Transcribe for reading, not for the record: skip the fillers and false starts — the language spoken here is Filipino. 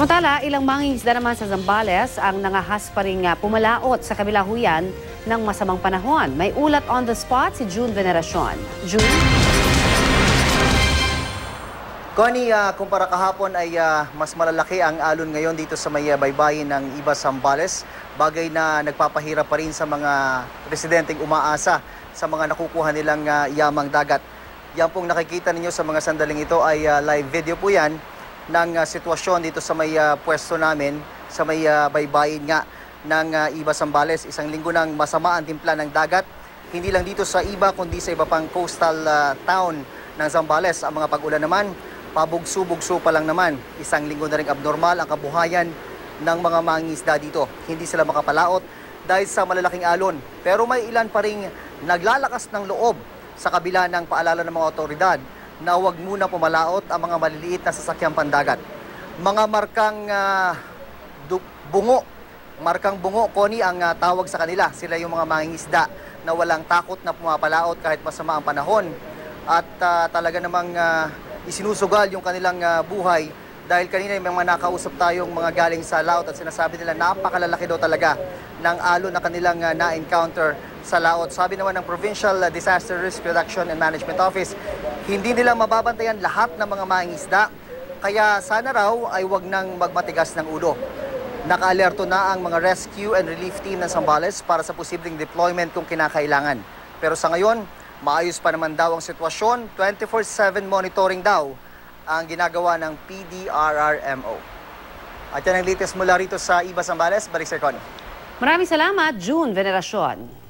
Samantala, ilang mangingisda naman sa Zambales ang nangahas pa ring pumalaot sa kabilahuyan ng masamang panahon. May ulat on the spot si June Veneracion. June? Connie, kumpara kahapon ay mas malalaki ang alon ngayon dito sa may baybayin ng Iba Zambales. Bagay na nagpapahirap pa rin sa mga residenteng umaasa sa mga nakukuha nilang yamang dagat. Yan pong nakikita ninyo sa mga sandaling ito ay live video po yan ng sitwasyon dito sa may pwesto namin sa may baybayin nga ng Iba Zambales. Isang linggo ng masama ang timpla ng dagat. Hindi lang dito sa Iba kundi sa iba pang coastal town ng Zambales. Ang mga pag-ulan naman, pabugso-bugso pa lang naman. Isang linggo na rin abnormal ang kabuhayan ng mga mangingisda dito. Hindi sila makapalaot dahil sa malalaking alon. Pero may ilan pa ring naglalakas ng loob sa kabila ng paalala ng mga otoridad na huwag muna pumalaot ang mga maliliit na sasakyang pandagat. Mga markang bungo, Connie, ang tawag sa kanila. Sila yung mga mangingisda na walang takot na pumapalaot kahit masama ang panahon. At talaga namang isinusugal yung kanilang buhay dahil kanina may mga nakausap tayong mga galing sa laot at sinasabi nila napakalalaki daw talaga ng alon na kanilang na-encounter sa laot. Sabi naman ng Provincial Disaster Risk Reduction and Management Office, hindi nila mababantayan lahat ng mga mangingisda, kaya sana raw ay wag nang magmatigas ng ulo. Naka-alerto na ang mga rescue and relief team ng Zambales para sa posibleng deployment kung kinakailangan. Pero sa ngayon, maayos pa naman daw ang sitwasyon, 24/7 monitoring daw ang ginagawa ng PDRRMO. At yan ang latest mula rito sa Iba Zambales. Balik Sir Connie. Maraming salamat, June Veneracion.